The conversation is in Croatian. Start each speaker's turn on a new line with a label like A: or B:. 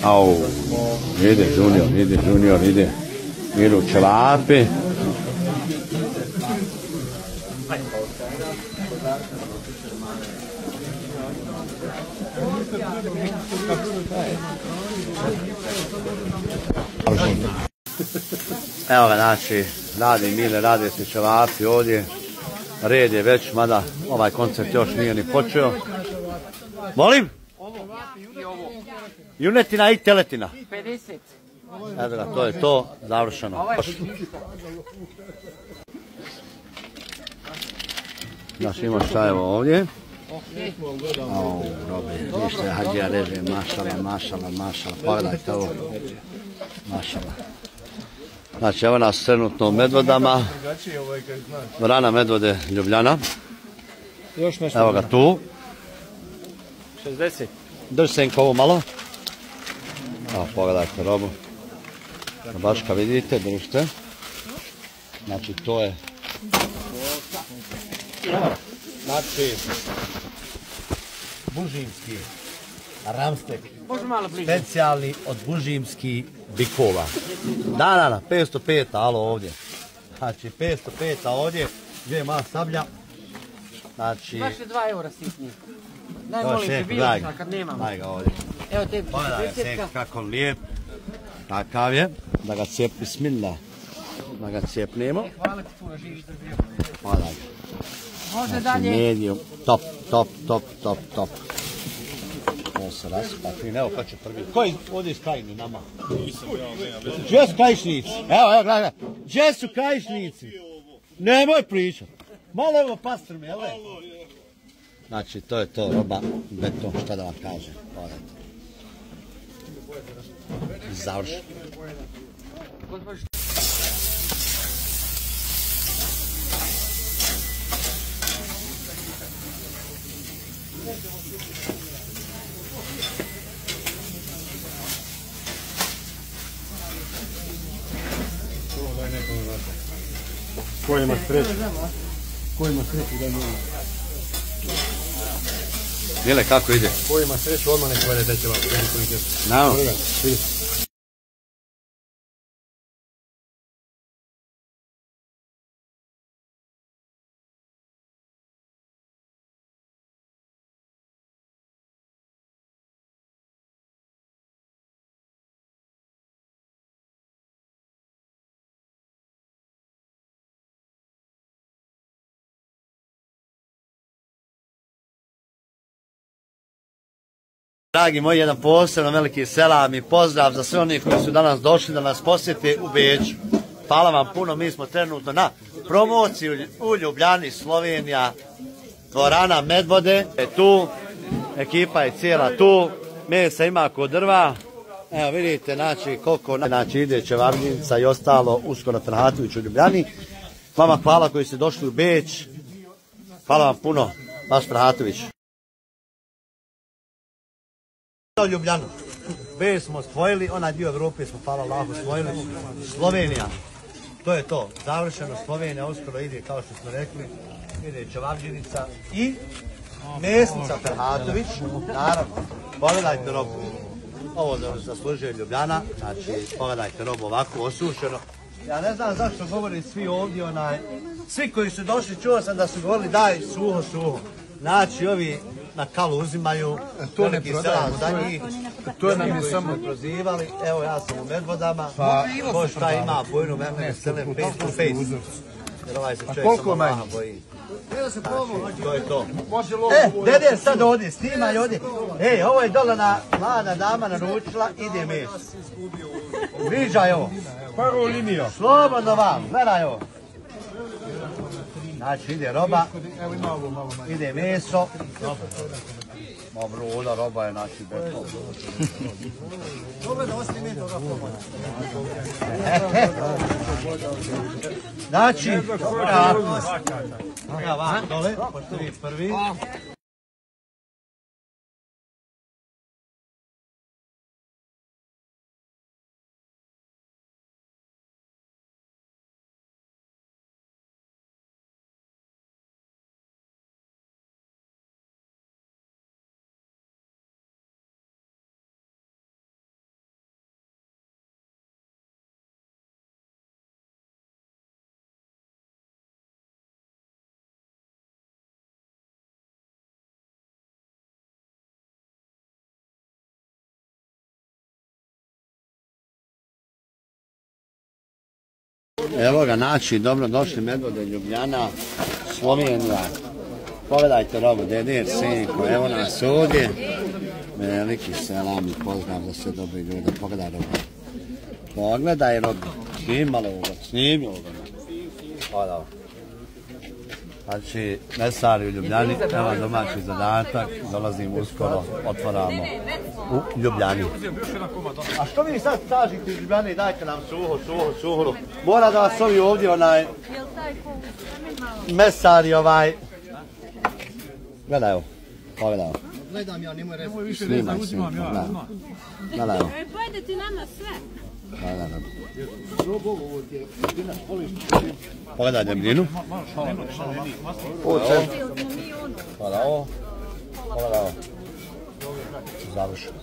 A: Au, ide Junior, ide. Idu ćevapi. Evo ga, znači, radi Mile, rade se ćevapi ovdje. Red je već, mada ovaj koncert još nije ni počeo. Molim? Junetina i teletina.
B: 50.
A: Evo ga, to je to, završeno. Znači ima šta evo ovdje. Au, robe, ništa, hađija reže, mašala. Pogledajte ovo. Mašala. Znači evo nas trenutno u Medvodama. Vrana Medvode, Ljubljana. Evo ga tu.
B: 60.
A: Drži Senko ovo malo. Evo pogledajte robu. Baš kad vidite, držite. Znači to je. Znači bužimski ramstek. Specijalni od bužimskih bikova. Da, 505, alo ovdje. Znači 505 ovdje, gdje ima sablja. Znači...
B: Baš je 2 eura sitniji. Daj molim te bilo kad nemamo.
A: Daj ga ovdje.
B: Evo tebi
A: pogledaj se kako lijep. Takav je. Da ga cijep, bismillah. Da ga cijepnemo.
B: Hvala ti puno, živiš da bio.
A: Pogledaj.
B: Može
A: znači,
B: dalje.
A: Medium. Top. Ovo se raspa. Evo kad će prvi. Koji ovdje iz Krajine nama? Gdje su krajišnici? Evo, gledaj. Gdje su krajišnici? Nemoj pričat. Malo evo pastrme, jel? Znači, to je to, roba, beton, šta da vam kažem. Pogledajte. Završeno.
C: Ko ima sreću? Da nema?
A: Dile, kako ide?
C: Ko ima sreću, odmah ne povede će vam.
A: Nao? Dragi moji, jedan posebno veliki selam i pozdrav za sve oni koji su danas došli da nas posjete u Beču. Hvala vam puno, mi smo trenutno na promociji u Ljubljani, Slovenija, dvorana Medvode je tu, ekipa je cijela tu, mesa ima kod drva. Evo vidite, znači koliko ide ćevabnica i ostalo uskoro Ferhatović u Ljubljani. Vama hvala koji ste došli u Beč, hvala vam puno, vaš Ferhatović. Ljubljanu. Beč smo spojili, onaj dio Evrope smo, hvala Allahu, spojili. Slovenija. To je to. Završeno. Slovenija uskoro ide, kao što smo rekli, ide ćevabđinica i mesnica Ferhatović. Naravno. Pogledajte robu. Ovo zaslužuje Ljubljana. Znači, pogledajte robu ovako osušeno. Ja ne znam zašto govori svi ovdje svi koji su došli, čuo sam da su govorili daj suho. Znači ovi na kalu uzimaju, veliki selam za njih, to nam je samo prozivali, evo ja sam u Medvodama, ko šta ima bojnu mene sele face to face, jer ovaj se čovjek samo maha boji. To je to. Dede sad ovdje, snimaj ovdje, ovo je dole mlada dama naručila, ide mes. Viđaj ovo.
C: Prvu liniju.
A: Slobodno vam, gledaj ovo. Znači ide roba, ide meso, ovdje roba je znači beton. Znači, ja vam dole, pošto vi prvi. Evo ga, znači, dobro došli Medvode Ljubljana, Slovenija. Pogledajte robu, Dedir, Sinko, evo nas ovdje. Veliki selam i pozdrav za sve dobre ljude, pogledaj robu. Pogledaj robu, snimalo ovo, snimilo ovo. Hvala. Znači, mesari u Ljubljani, evo domaći zadatak, dolazim uskoro, otvaramo u Ljubljani. A što vi sad tražite iz Ljubljane, dajte nam suhuru. Mora da vas ovi ovdje mesari Gledaj ovo, pogledaj ovo.
B: Gledam ja, nemoj reći.
A: Snimaj, gledaj ovo.
D: Pojede ti nama sve.
A: Pogledaj debljinu. Hvala ovo. Završeno.